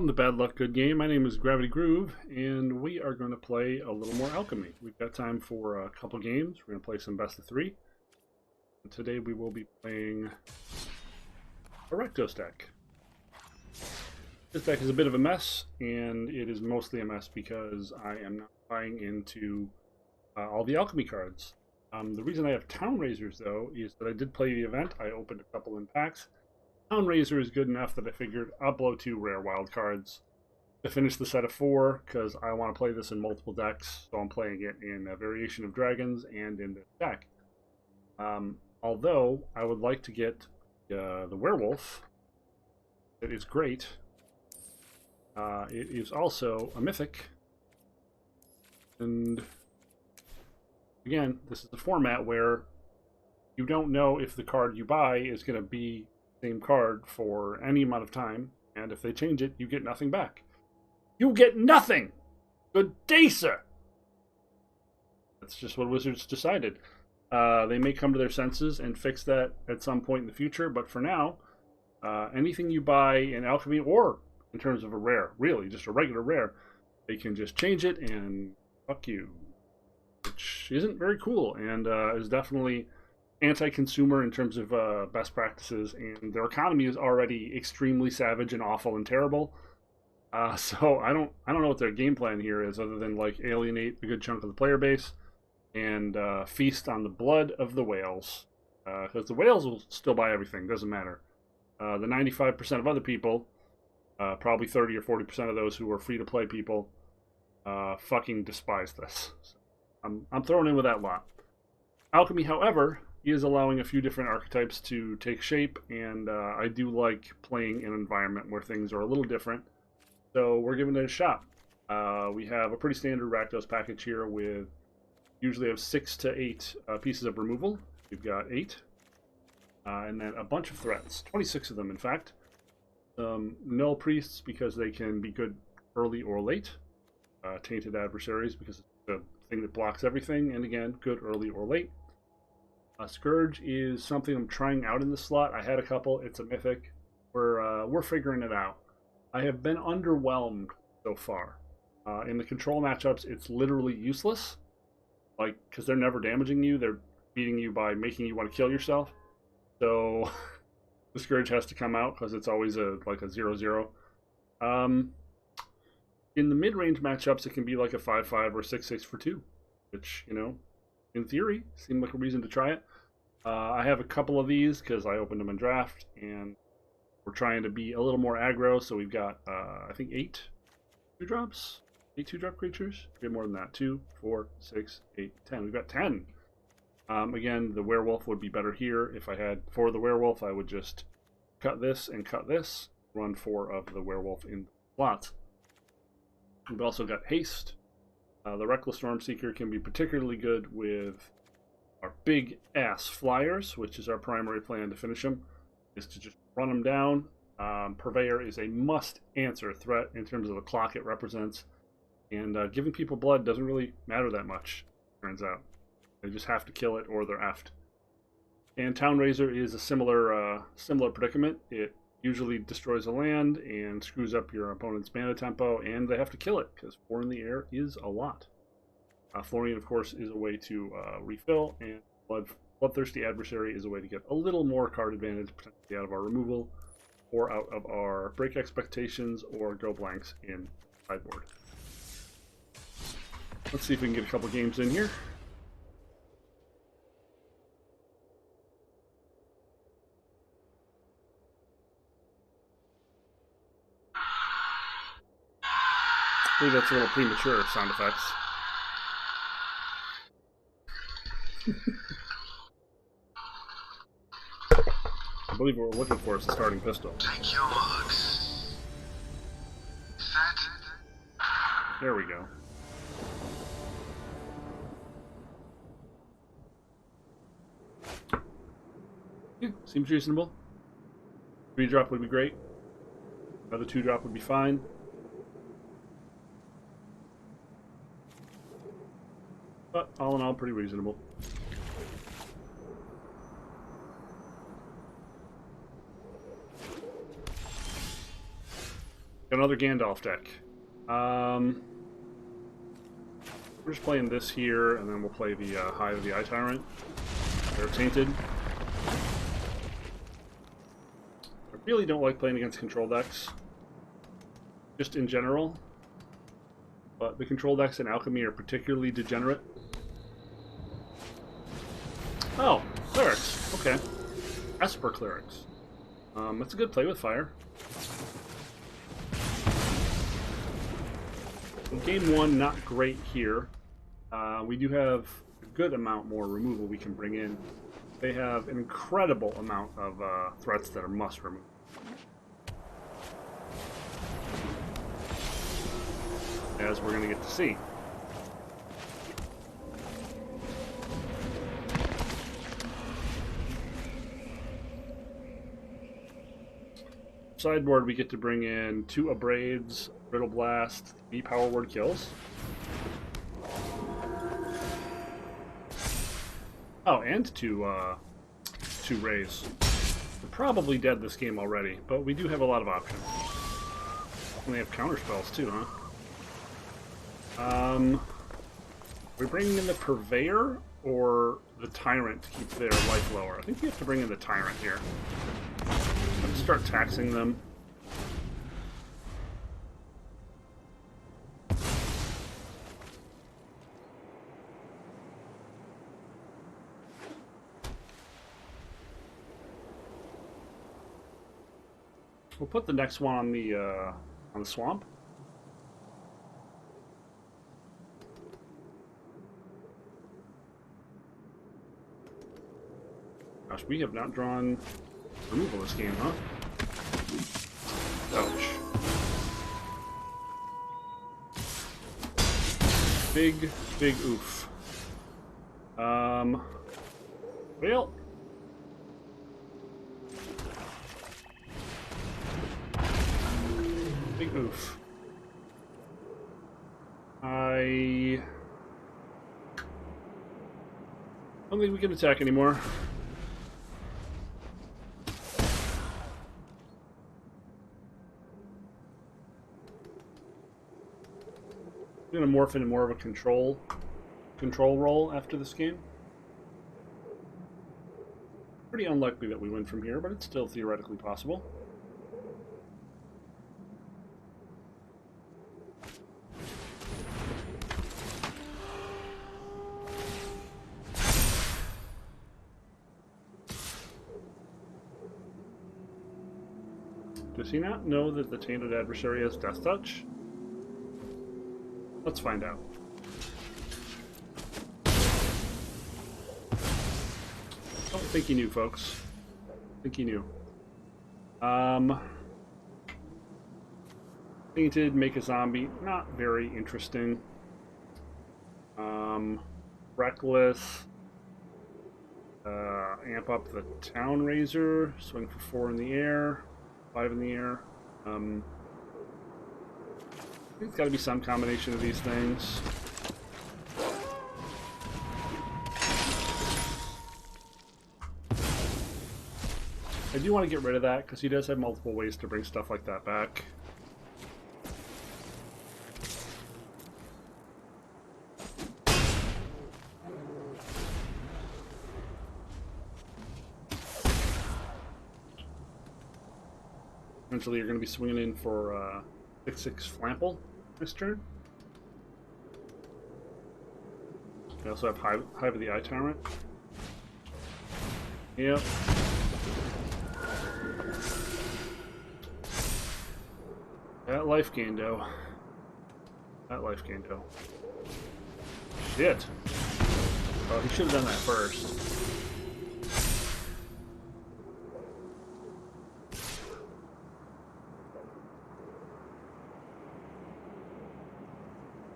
Welcome to Bad Luck Good Game. My name is Gravity Groove, and we are going to play a little more Alchemy. We've got time for a couple games. We're going to play some best of three. And today we will be playing a Rakdos deck. This deck is a bit of a mess, and it is mostly a mess because I am not buying into all the Alchemy cards. The reason I have Town Raisers, though, is that I did play the event. I opened a couple in packs. Town Raiser is good enough that I figured I'll blow 2 rare wild cards to finish the set of 4, because I want to play this in multiple decks, so I'm playing it in a variation of dragons and in this deck. Although, I would like to get the werewolf. It is great. It is also a mythic. And again, this is a format where you don't know if the card you buy is going to be same card for any amount of time, and if they change it, you get nothing back. You get nothing! Good day, sir! That's just what Wizards decided. They may come to their senses and fix that at some point in the future, but for now, anything you buy in Alchemy, or in terms of a rare, really, just a regular rare, they can just change it and fuck you. Which isn't very cool, and is definitely anti-consumer in terms of best practices, and their economy is already extremely savage and awful and terrible. So I don't know what their game plan here is, other than like alienate a good chunk of the player base and feast on the blood of the whales, because the whales will still buy everything. Doesn't matter. The 95% of other people, probably 30 or 40% of those who are free to play people, fucking despise this. So I'm throwing in with that lot. Alchemy, however, is allowing a few different archetypes to take shape, and I do like playing in an environment where things are a little different, so we're giving it a shot. We have a pretty standard Rakdos package here with usually have 6 to 8 pieces of removal. We've got 8, and then a bunch of threats, 26 of them in fact. Null Priests because they can be good early or late. Tainted Adversaries because it's the thing that blocks everything, and again, good early or late. Scourge is something I'm trying out in the slot. I had a couple. It's a mythic. We're figuring it out. I have been underwhelmed so far. In the control matchups, it's literally useless. Like, because they're never damaging you. They're beating you by making you want to kill yourself. So the Scourge has to come out because it's always like a 0/0. In the mid-range matchups, it can be like a 5/5 or 6/6 for 2, which, you know, in theory, seemed like a reason to try it. I have a couple of these because I opened them in draft, and we're trying to be a little more aggro, so we've got, I think, 8 2-drops? 8 2-drop creatures? We have more than that. 2, 4, 6, 8, 10. We've got 10. Again, the werewolf would be better here. If I had 4 of the werewolf, I would just cut this and cut this, run 4 of the werewolf in the slots. We've also got haste. The Reckless Stormseeker can be particularly good with our big ass flyers, which is our primary plan to finish them, is to just run them down. Purveyor is a must answer threat in terms of the clock it represents, and giving people blood doesn't really matter that much, turns out. They just have to kill it or they're effed. And Town Raiser is a similar predicament. It usually destroys a land and screws up your opponent's mana tempo, and they have to kill it, because 4 in the air is a lot. Florian, of course, is a way to refill, and Bloodthirsty Adversary is a way to get a little more card advantage, potentially out of our removal, or out of our break expectations, or go blanks in sideboard. Let's see if we can get a couple games in here. I believe that's a little premature sound effects. I believe what we're looking for is the starting pistol. Take your marks. Set. There we go. Yeah, seems reasonable. 3-drop would be great. Another 2-drop would be fine. But all in all, pretty reasonable. Got another Gandalf deck. We're just playing this here, and then we'll play the Hive of the Eye Tyrant. They're tainted. I really don't like playing against control decks, just in general. But the control decks in Alchemy are particularly degenerate. Oh, clerics. Okay. Esper clerics. That's a good play with fire. In game one, not great here. We do have a good amount more removal we can bring in. They have an incredible amount of threats that are must remove. As we're going to get to see. Sideboard, we get to bring in 2 Abrades, Brittle Blast, 3 Power Word kills. Oh, and 2 Rays. We're probably dead this game already, but we do have a lot of options. And they have counter spells too, huh? We're bringing in the Purveyor or the Tyrant to keep their life lower. I think we have to bring in the Tyrant here. Let's start taxing them. We'll put the next one on the swamp. Gosh, we have not drawn removal this game, huh? Ouch. Big, big oof. Well. Big oof. I don't think we can attack anymore. I'm going to morph into more of a control role after this game. Pretty unlikely that we win from here, but it's still theoretically possible. Does he not know that the tainted adversary has Death Touch? Let's find out. Don't think he knew, folks. I think he knew. Tainted, make a zombie. Not very interesting. Reckless. Amp up the Town Razor. Swing for 4 in the air. 5 in the air. I think it's got to be some combination of these things. I do want to get rid of that because he does have multiple ways to bring stuff like that back. Eventually you're going to be swinging in for 6/6 Flample this turn. We also have Hive of the Eye Tyrant. Yep. That life gain, though. That life gain, though. Shit. Oh, he should have done that first.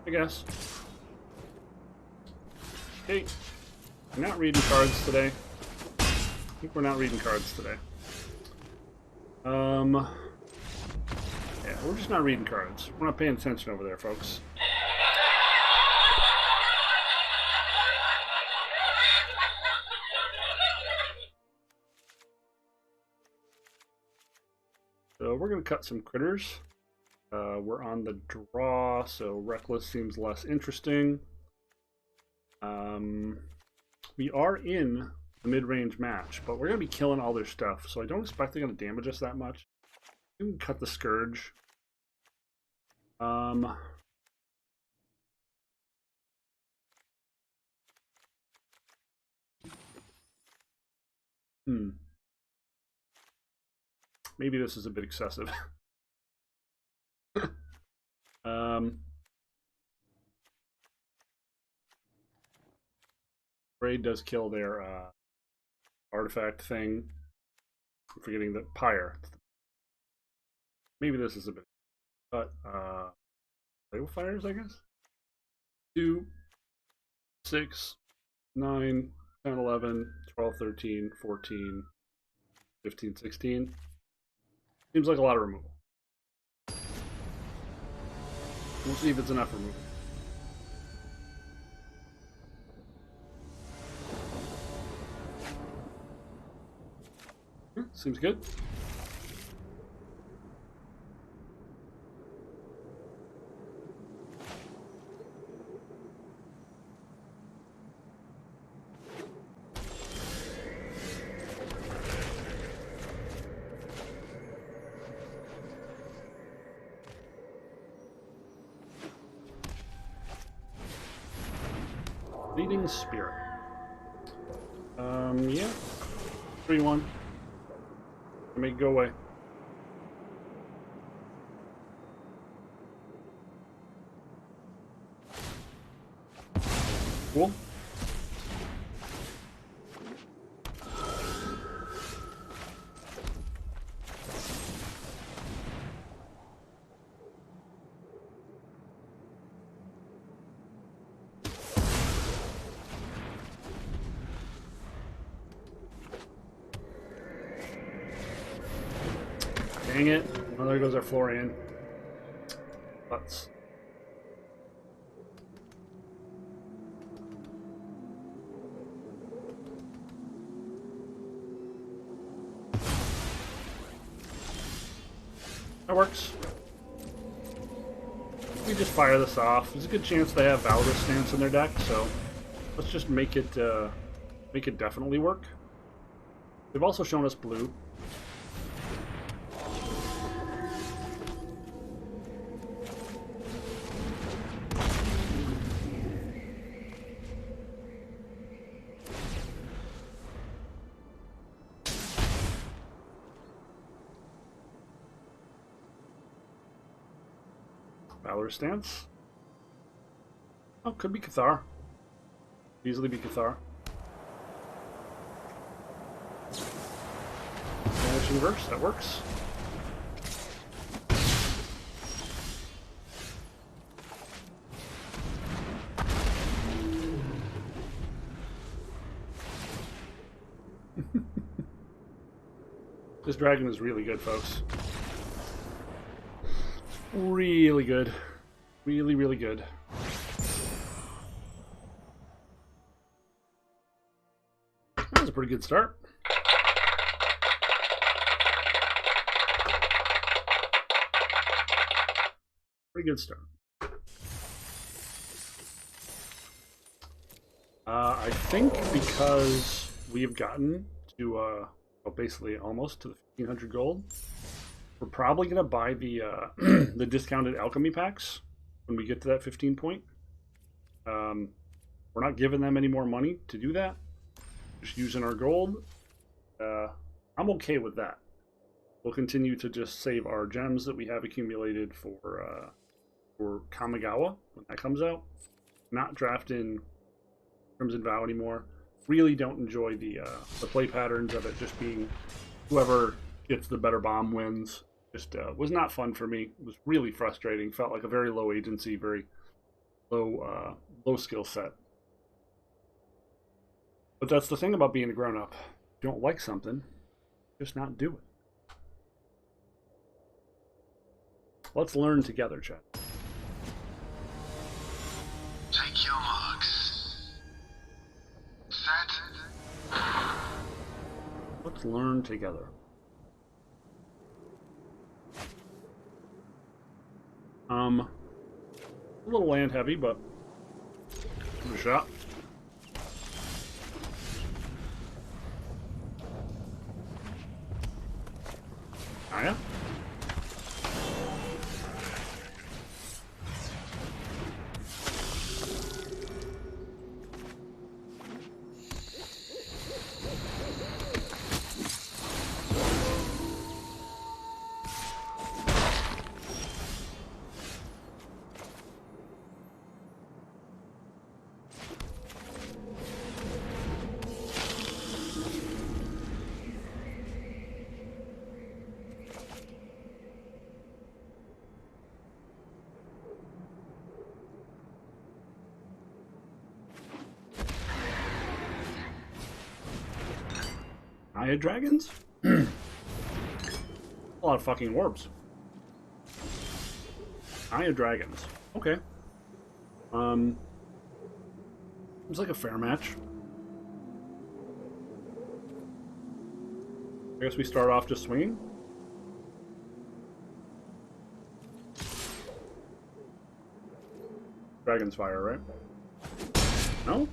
I guess. Okay. I'm not reading cards today. I think we're not reading cards today. Yeah, we're just not reading cards. We're not paying attention over there, folks. So we're going to cut some critters. We're on the draw, so Reckless seems less interesting. We are in the mid-range match, but we're going to be killing all their stuff, so I don't expect they're going to damage us that much. We can cut the Scourge. Maybe this is a bit excessive. Raid does kill their artifact thing. I'm forgetting the Pyre. Maybe this is a bit, but Fatal Fires, I guess. 2, 6, 9, 10, 11, 12, 13, 14, 15, 16. Seems like a lot of removal. We'll see if it's enough removal. Seems good. Leading Spirit. Yeah. 3-1. Make it go away. Cool. Dang it. Oh, there goes our Florian. Butts. That works. We just fire this off. There's a good chance they have Valorous Stance in their deck, so let's just make it definitely work. They've also shown us blue. Valorous Stance. Oh, could be Cathar. Easily be Cathar. Vanish Inverse, that works. This dragon is really good, folks. Really good. Really, really good. That was a pretty good start. Pretty good start. I think because we've gotten to, well, basically almost to the 1500 gold, we're probably going to buy the the discounted Alchemy packs when we get to that 15 point. We're not giving them any more money to do that. Just using our gold. I'm okay with that. We'll continue to just save our gems that we have accumulated for Kamigawa when that comes out. Not draft in Crimson Vow anymore. Really don't enjoy the play patterns of it just being whoever gets the better bomb wins. Just was not fun for me. It was really frustrating. Felt like a very low agency, very low skill set. But that's the thing about being a grown-up. If you don't like something, just not do it. Let's learn together, chat. Take your marks. Set. Let's learn together. A little land heavy, but give it a shot. Oh, yeah? Eye dragons? A lot of fucking orbs. Eye of dragons. Okay. Seems like a fair match. I guess we start off just swinging. Dragon's Fire, right? No?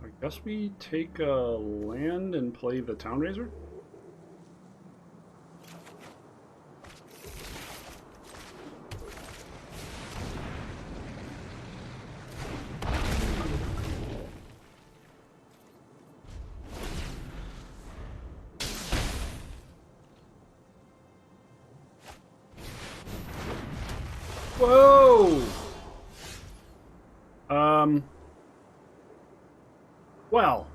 I guess we take a land and play the Town Raiser? Whoa! Well.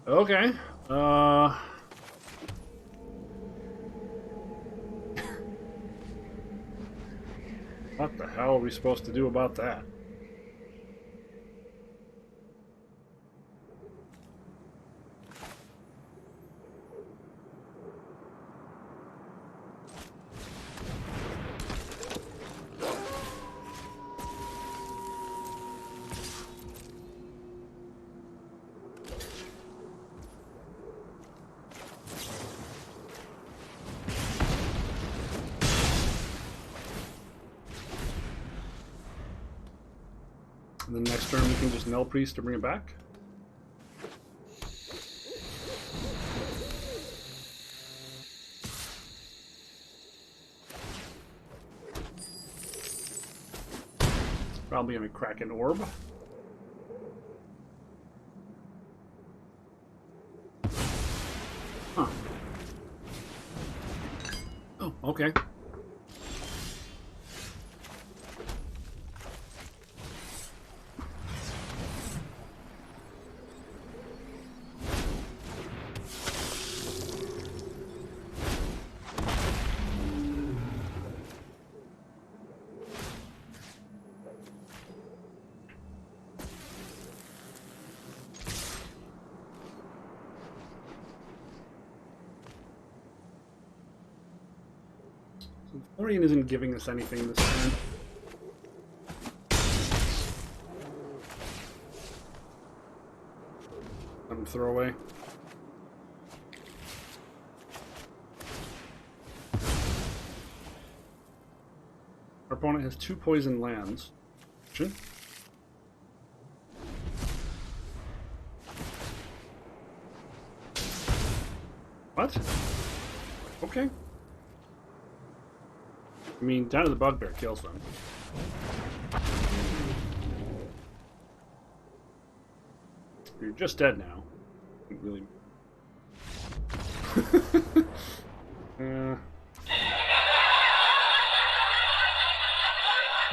Okay. What the hell are we supposed to do about that? And then next turn we can just Null Priest to bring it back. Probably gonna crack an orb. Huh. Oh, okay. Florian isn't giving us anything this time. Let him throw away. Our opponent has 2 poison lands. What? Okay. I mean, down to the Bugbear kills them. You're just dead now. Really.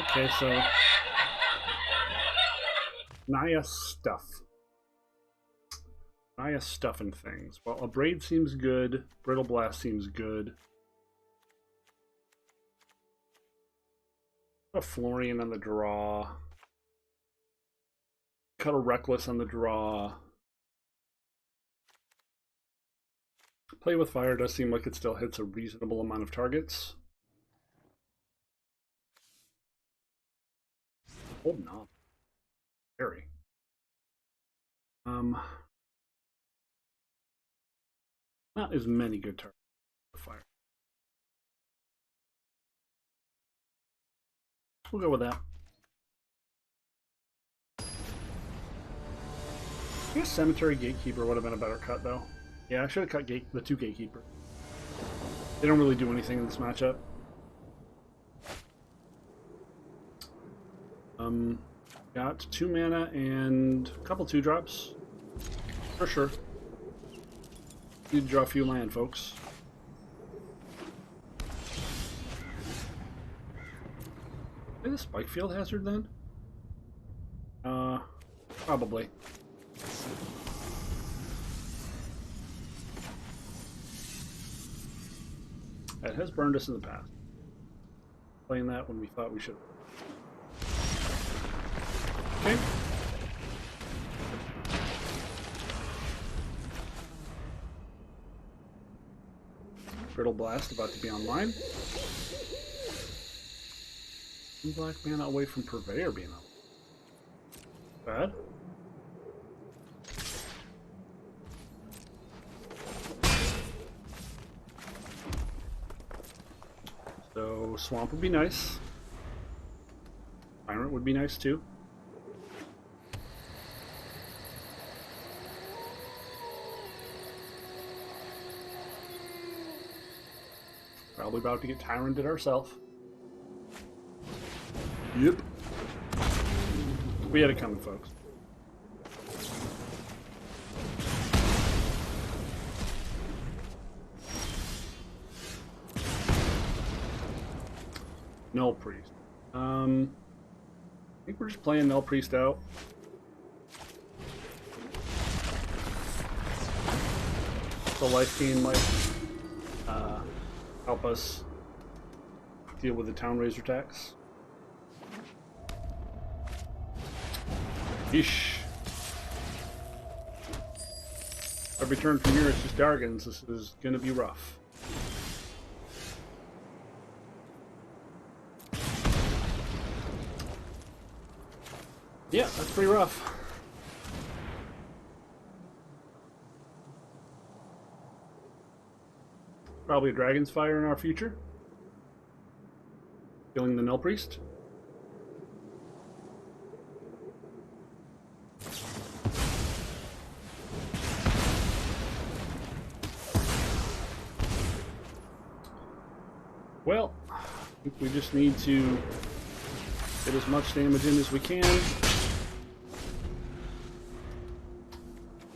Okay, so Naya stuff. Naya stuff and things. Well, a Braid seems good. Brittle Blast seems good. A Florian on the draw. Cut a Reckless on the draw. Play with Fire does seem like it still hits a reasonable amount of targets. Holding on. Very. Not as many good targets to fire. We'll go with that. I guess Cemetery Gatekeeper would have been a better cut, though. Yeah, I should have cut the 2 Gatekeeper. They don't really do anything in this matchup. Got 2 mana and a couple 2-drops. For sure. Need to draw a few land, folks. Maybe the Spike Field Hazard then? Probably. It has burned us in the past. Playing that when we thought we should. Okay. Brittle Blast about to be online. One black mana away from Purveyor being up. Bad. So Swamp would be nice. Tyrant would be nice too. Probably about to get Tyranted ourselves. Yep. We had it coming, folks. Null Priest. I think we're just playing Null Priest out. The life gain might help us deal with the Town Razor tax. Yeesh. Every turn from here is just Dargans. This is gonna be rough. Yeah, that's pretty rough. Probably a Dragon's Fire in our future. Killing the Null Priest. Well, I think we just need to get as much damage in as we can.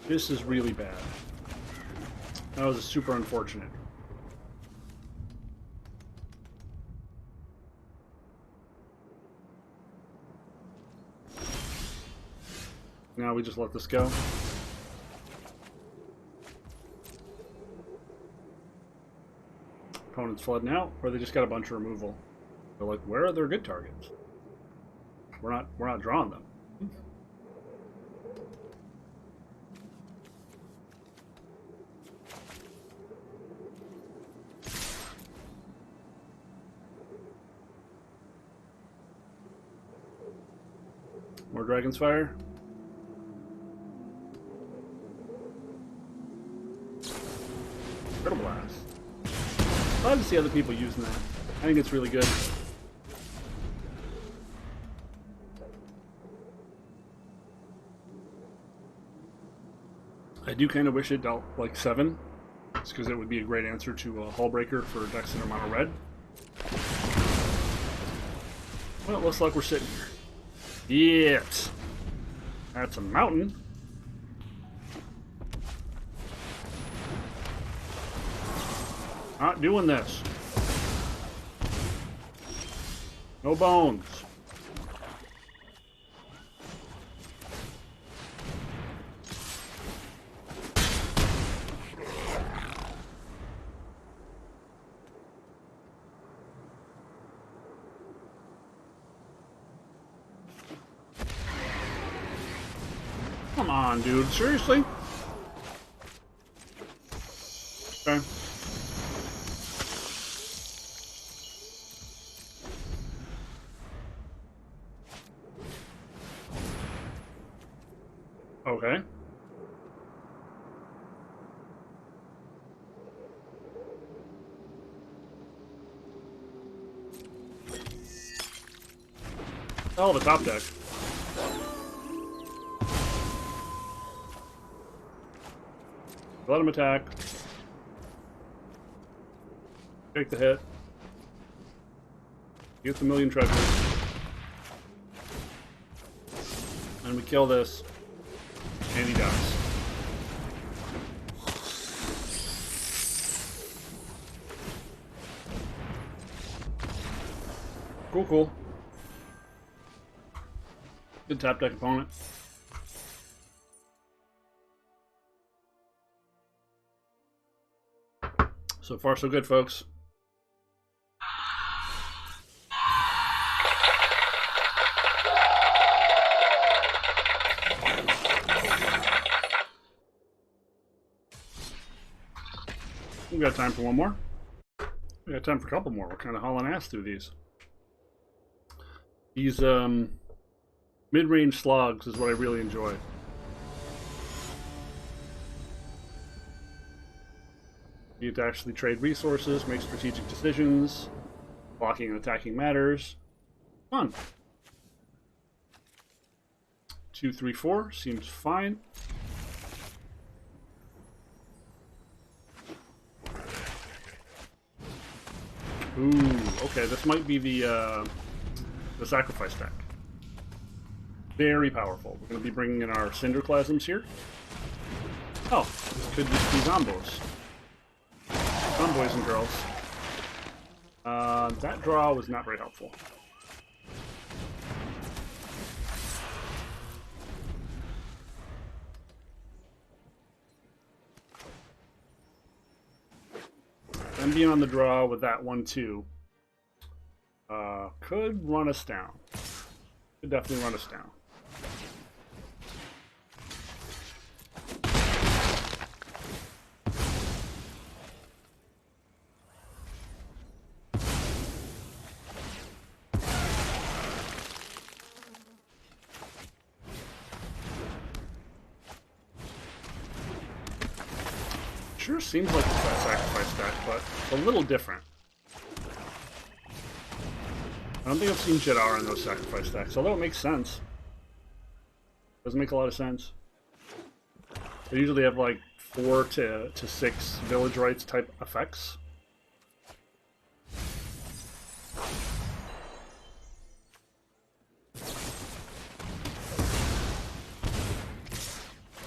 This is really bad. That was super unfortunate. Now we just let this go. Opponent's flooding out, or they just got a bunch of removal. They're like, where are their good targets? We're not drawing them. More Dragon's Fire. Brittle Blast. Glad to see other people using that. I think it's really good. I do kind of wish it dealt like 7, just because it would be a great answer to a Hullbreaker for decks that are mono red. Well, it looks like we're sitting here. Yet. That's a mountain. Not doing this. No bones. Come on, dude. Seriously? Okay. Hell of a top deck. Let him attack. Take the hit. Get the million treasures. And we kill this. And he dies. Cool, cool. Good top deck opponent. So far, so good, folks. We got time for one more. We got time for a couple more. We're kind of hauling ass through these. These mid-range slogs is what I really enjoy. You get to actually trade resources, make strategic decisions. Blocking and attacking matters. Fun. 2, 3, 4 seems fine. Ooh, okay, this might be the sacrifice deck. Very powerful. We're going to be bringing in our Cinderclasms here. Oh, this could just be Zombos. Boys and girls. That draw was not very helpful. And being on the draw with that 1/2 could run us down. Could definitely run us down. Sure seems like it's that sacrifice deck, but it's a little different. I don't think I've seen Jadar in those sacrifice decks, although it makes sense. Doesn't make a lot of sense. They usually have like 4 to 6 village rights type effects.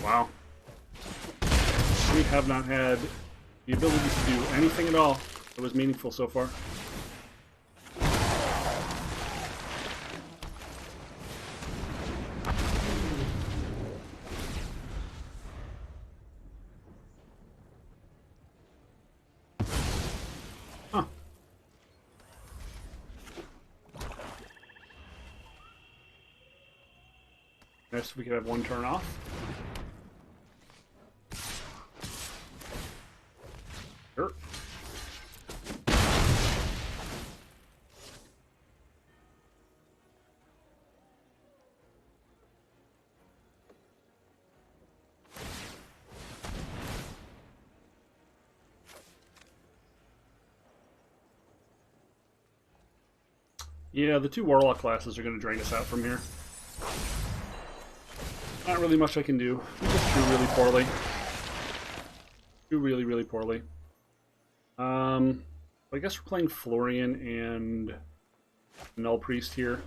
Wow. We have not had the ability to do anything at all that was meaningful so far. Huh. Nice if we could have one turn off. Sure. Yeah, the 2 Warlock classes are going to drain us out from here. Not really much I can do. We just drew really poorly. Drew really, really poorly. I guess we're playing Florian and Null Priest here.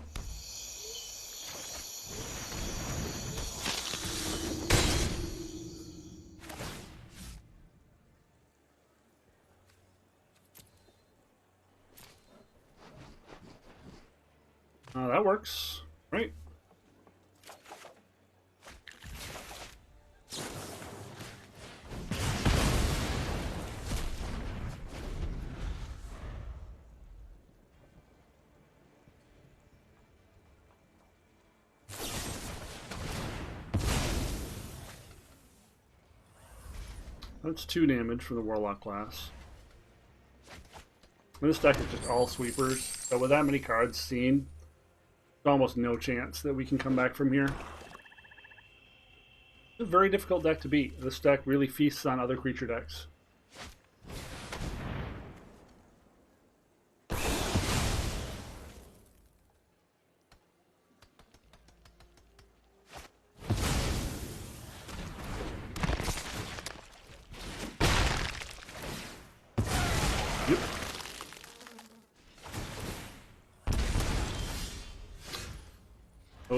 That works, right? That's 2 damage for the Warlock class. This deck is just all sweepers, so with that many cards seen, there's almost no chance that we can come back from here. It's a very difficult deck to beat. This deck really feasts on other creature decks.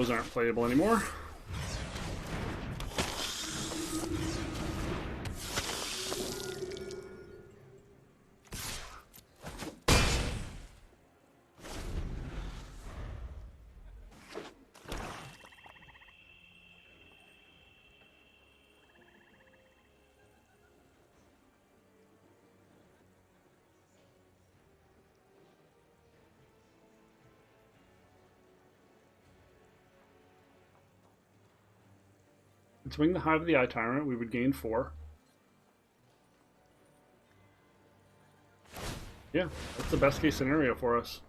those aren't playable anymore. Swing the Hive of the Eye Tyrant, we would gain 4. Yeah, that's the best case scenario for us.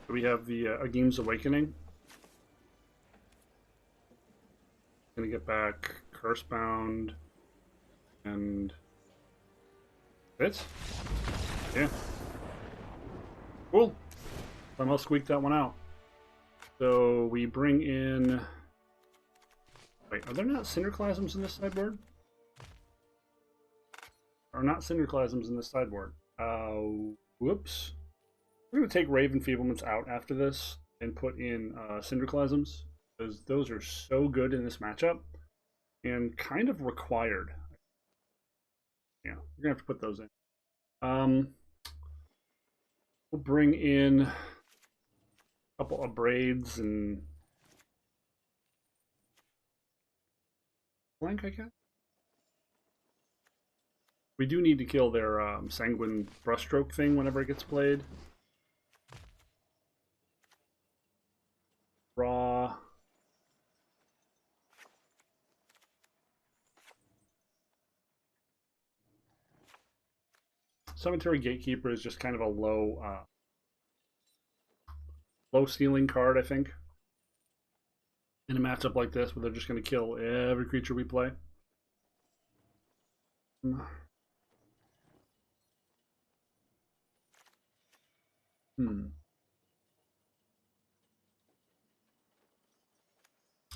We have the Agim's Awakening. Gonna get back Cursebound and Fits. Yeah. Cool. Somehow squeaked that one out. So we bring in. Wait, are there not Cinderclasms in this sideboard? Are not Cinderclasms in this sideboard? Whoops. We're going to take Raven Feeblements out after this and put in Cinderclasms, because those are so good in this matchup and kind of required. Yeah, we're going to have to put those in. We'll bring in a couple of Braids and Blank, I guess. We do need to kill their Sanguine Brushstroke thing whenever it gets played. Raw. Cemetery Gatekeeper is just kind of a low ceiling card, I think. In a matchup like this, where they're just going to kill every creature we play.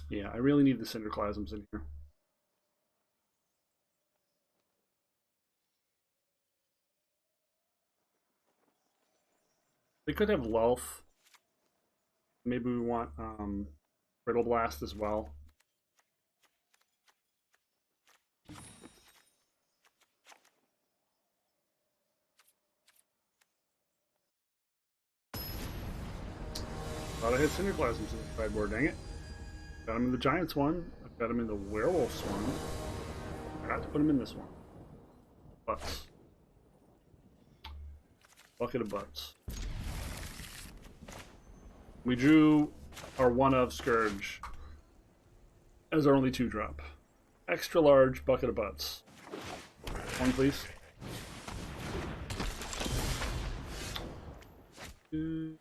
Yeah, I really need the Cinderclasms in here. They could have Lelf. Maybe we want Brittle Blast as well. Thought I had Cinderclasms in the sideboard, dang it. Got him in the Giants one. I've got him in the Werewolves one. Forgot to put him in this one. Butts. Bucket of butts. We drew our one of Scourge as our only 2-drop. Extra large bucket of butts. One, please. Sure.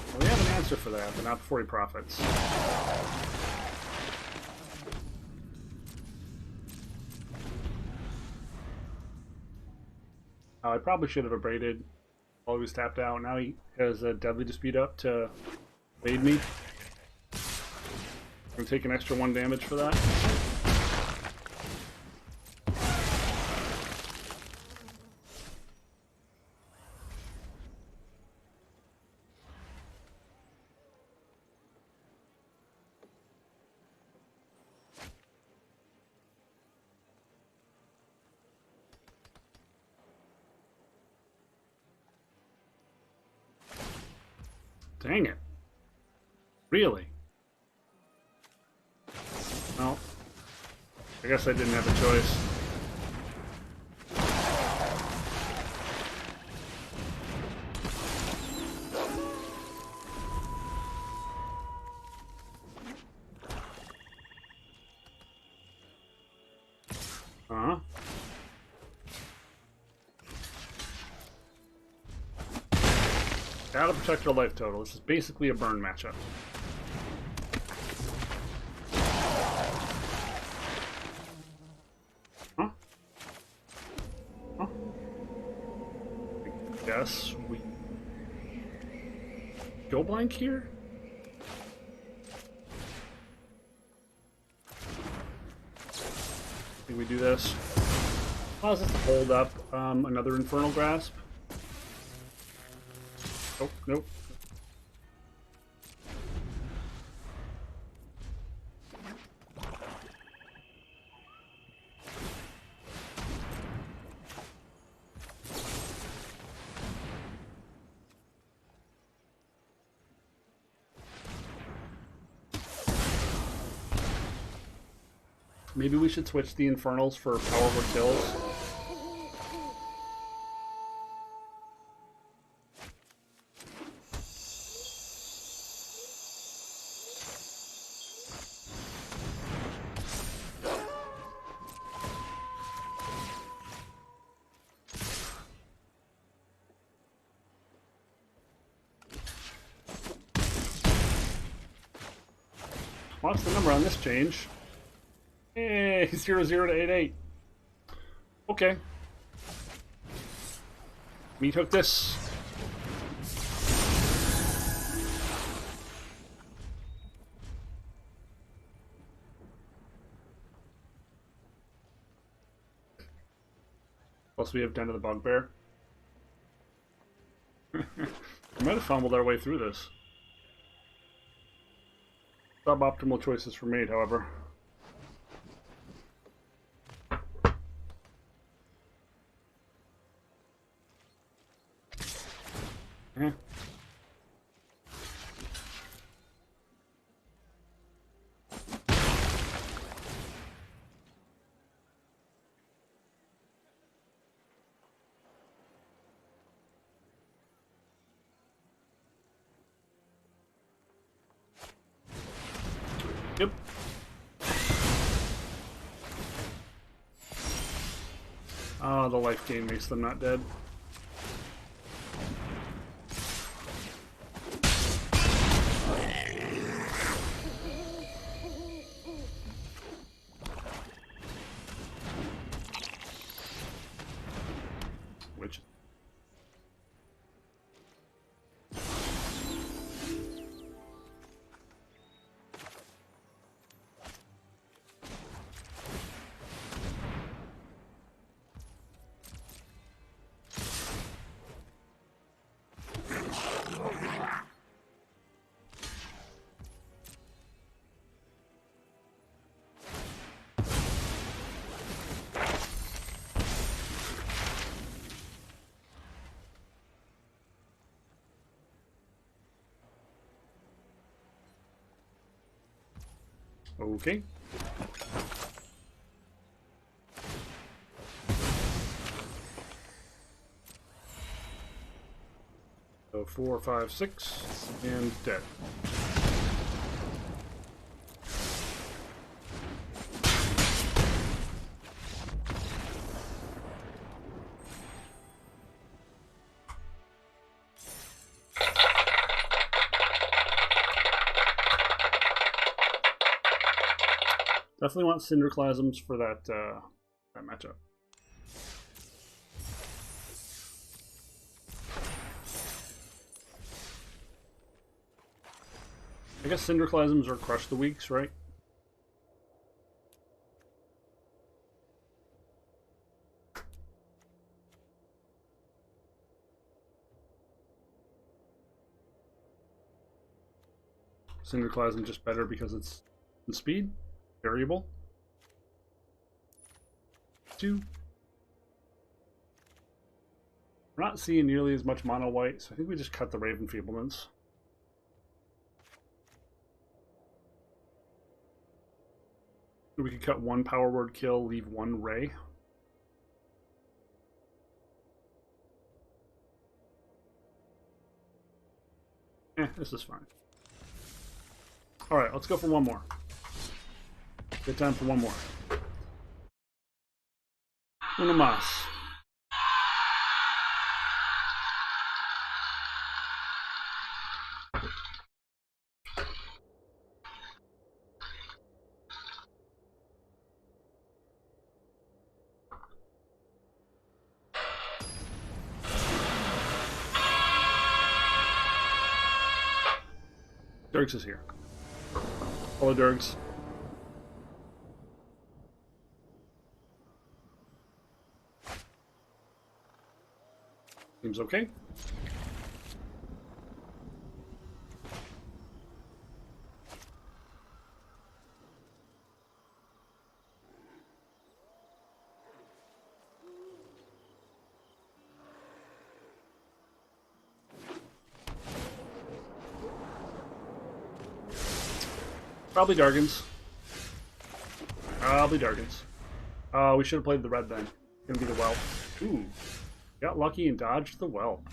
Well, we have an answer for that, but not before he profits. I probably should have abraded while he was tapped out. Now he has a Deadly Dispute up to evade me. I'm going to take an extra 1 damage for that. Dang it. Really? Well, I guess I didn't have a choice. Uh-huh. Gotta protect our life total. This is basically a burn matchup. Huh? Huh? I guess we go blank here? I think we do this. Allows us to hold up another Infernal Grasp. Oh, nope. Maybe we should switch the Infernals for powerful kills. What's the number on this change? Hey, 00 to 88. Okay. Meat hook this. Plus we have Den of the Bugbear. We might have fumbled our way through this. Suboptimal choices were made, however. Eh. Yep. Ah, the life gain makes them not dead. Which... Okay. So 4, 5, 6, and dead. Definitely want Cinderclasms for that that matchup. I guess Cinderclasms are Crush the Weeks, right? Cinderclasm just better because it's in speed, variable. 2. We're not seeing nearly as much mono white, so I think we just cut the Raven Feeblements. We could cut one power word kill, leave one ray. This is fine. Alright, let's go for one more. Good time for one more. Una más. Dirks is here. Hello, Dirks. Seems okay. Probably Dargans. Probably Dargans. We should have played the red then. Gonna be the whelp. Ooh. Got lucky and dodged the whelp.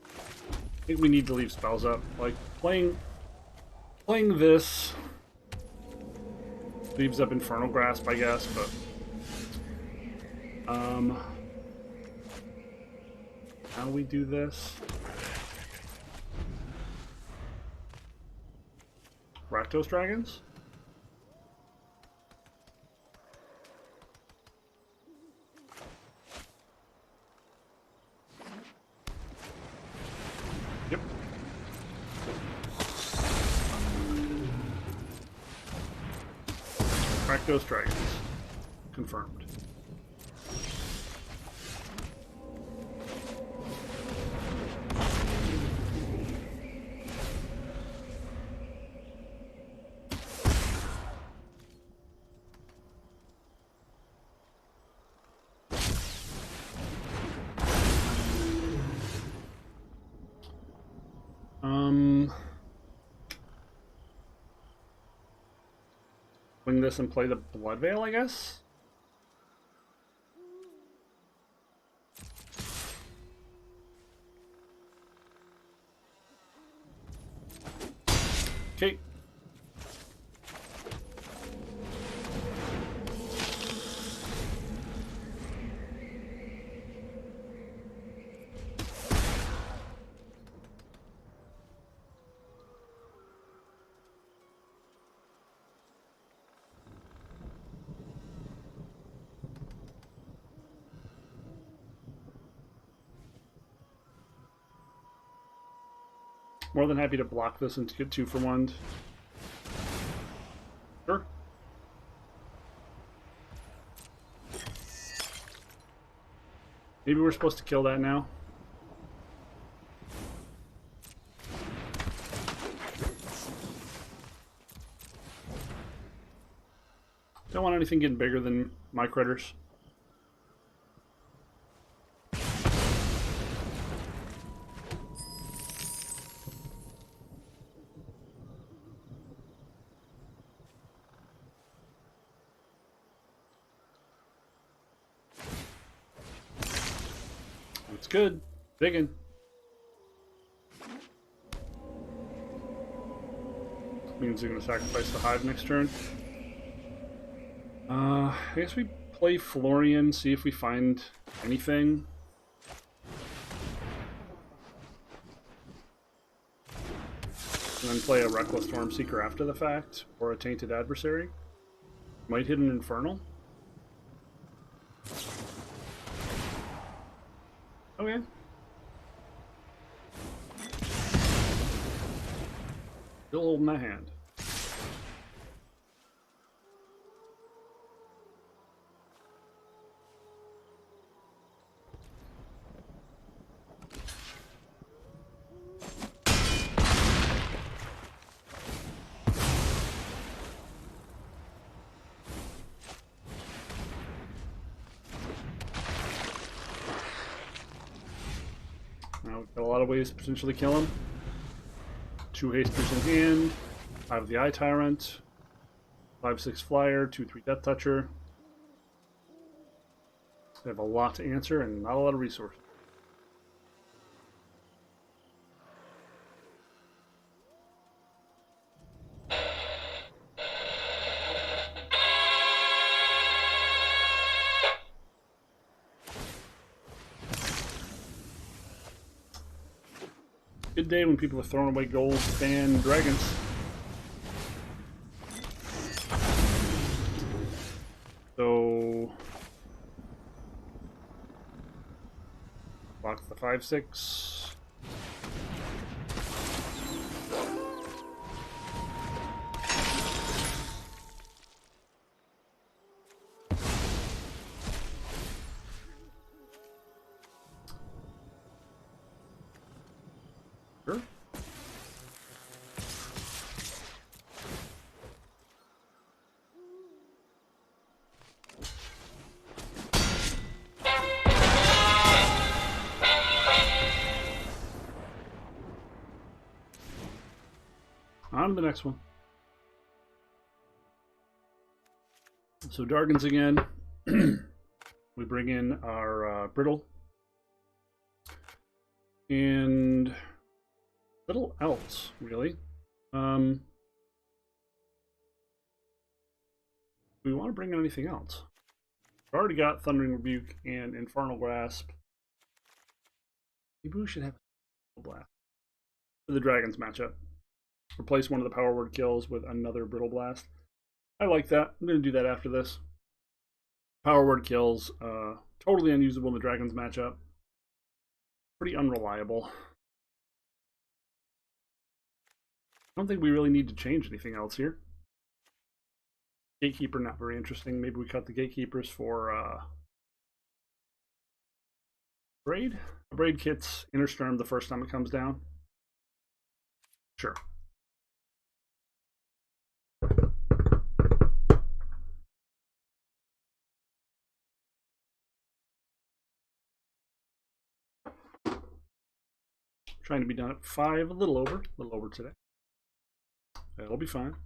I think we need to leave spells up. Like, playing this leaves up Infernal Grasp, I guess, but how we do this? Rakdos dragons? Yep. Rakdos dragons. Confirmed. Wing this and play the Blood Veil, I guess? Okay. More than happy to block this and to get 2 for 1. Sure. Maybe we're supposed to kill that now. Don't want anything getting bigger than my critters. It's good. Digging. Means they're going to sacrifice the hive next turn. I guess we play Florian, see if we find anything. And then play a Reckless Stormseeker after the fact, or a Tainted Adversary. Might hit an Infernal. Okay. Still holding that hand. Now we've got a lot of ways to potentially kill him. 2 hasters in hand, 5 of the Eye Tyrant, 5/6 flyer, 2/3 Death Toucher. They have a lot to answer and not a lot of resources. Good day when people are throwing away gold to ban dragons. So block the 5/6. Sure. On to the next one. So Dargans again. We bring in our Brittle. And little else, really. We want to bring in anything else. We've already got Thundering Rebuke and Infernal Grasp. Maybe we should have a Blast for the Dragons matchup. Replace one of the Power Word kills with another Brittle Blast. I like that. I'm going to do that after this. Power Word kills, totally unusable in the Dragons matchup. Pretty unreliable. I don't think we really need to change anything else here. Gatekeeper, not very interesting. Maybe we cut the Gatekeepers for Braid? Braid kits Inner Sturm the first time it comes down. Sure. Trying to be done at 5, a little over today. That'll be fine.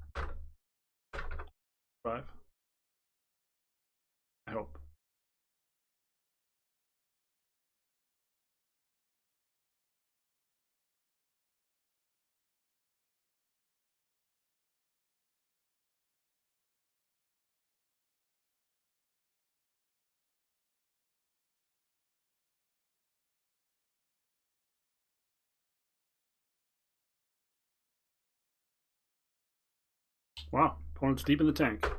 5. I hope. Wow, opponent's deep in the tank.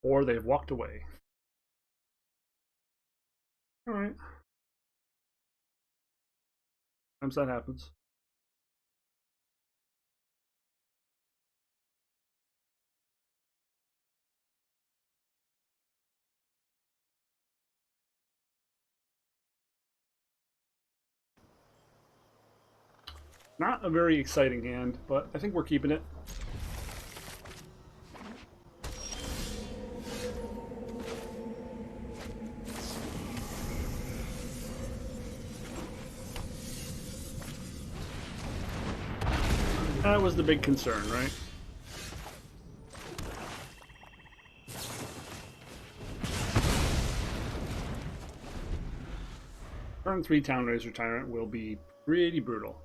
Or they've walked away. Alright. Sometimes that happens. Not a very exciting hand, but I think we're keeping it. That was the big concern, right? Turn 3 Town Razor Tyrant will be pretty brutal.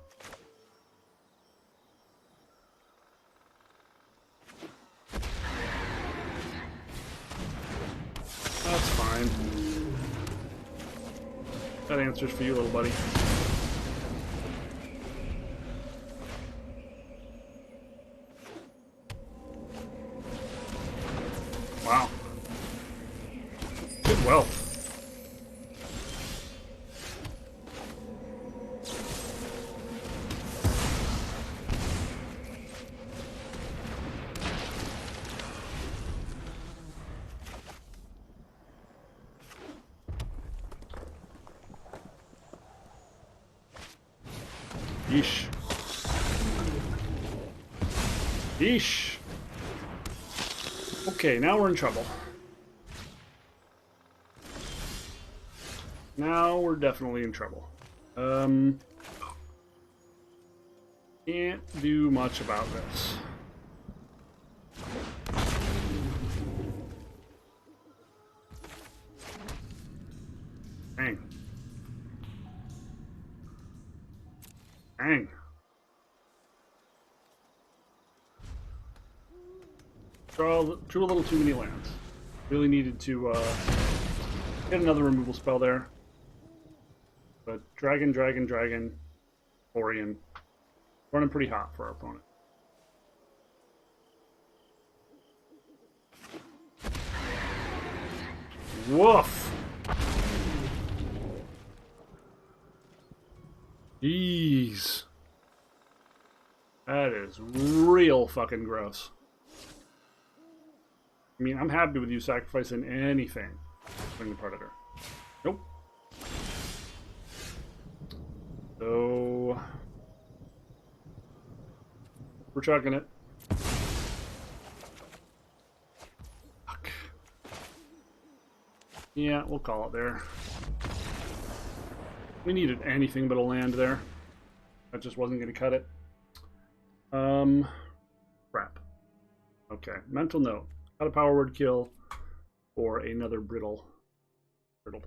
That's fine. That answers for you, little buddy. Wow. Good wealth. Yeesh. Yeesh. Okay, now we're in trouble. Now we're definitely in trouble. Can't do much about this. Dang. Dang. Drew a little too many lands. Really needed to get another removal spell there. But Dragon, Orion. Running pretty hot for our opponent. Woof! Jeez. That is real fucking gross. I mean, I'm happy with you sacrificing anything. Bring the Predator. Nope. So... we're chucking it. Fuck. Yeah, we'll call it there. We needed anything but a land there. That just wasn't going to cut it. Crap. Okay, mental note. Got a power word kill or another brittle play.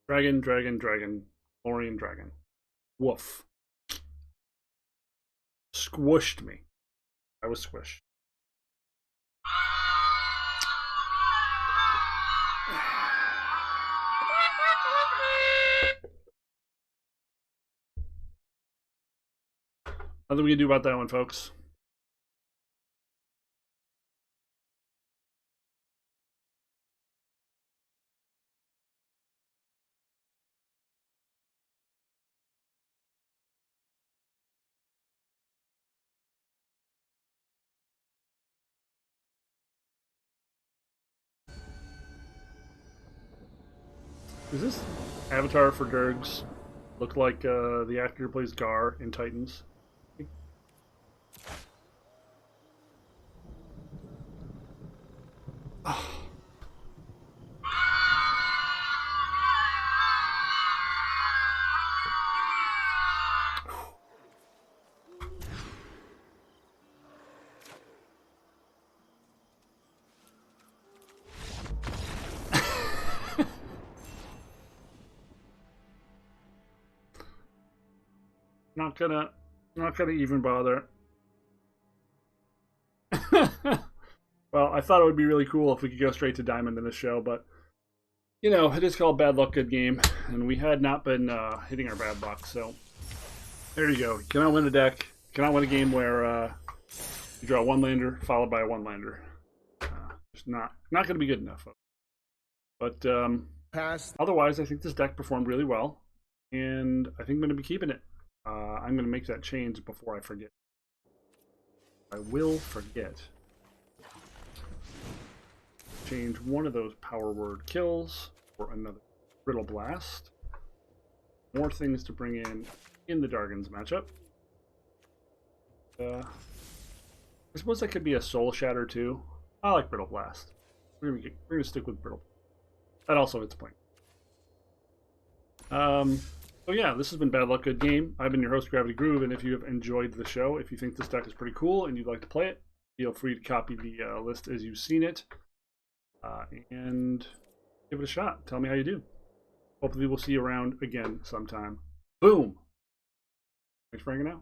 Dragon. Orion dragon. Woof. Squished me. I was squished. Nothing we can do about that one, folks. Is this avatar for Durgs look like the actor who plays Gar in Titans? Oh. Not gonna even bother. Well, I thought it would be really cool if we could go straight to Diamond in this show, but you know, it is called Bad Luck Good Game, and we had not been hitting our bad luck, so there you go. You cannot win a deck. You cannot win a game where you draw one lander followed by a one lander. It's not going to be good enough. But otherwise, I think this deck performed really well, and I think I'm going to be keeping it. I'm going to make that change before I forget. I will forget. Change one of those power word kills for another Brittle Blast. More things to bring in the Dargans matchup. I suppose that could be a Soul Shatter too. I like Brittle Blast. We're gonna stick with Brittle. That also hits point. So yeah, this has been Bad Luck Good Game. I've been your host, Gravity Groove, and if you have enjoyed the show, if you think this deck is pretty cool and you'd like to play it, feel free to copy the list as you've seen it, and give it a shot. Tell me how you do. Hopefully we'll see you around again sometime. Boom! Thanks for hanging out.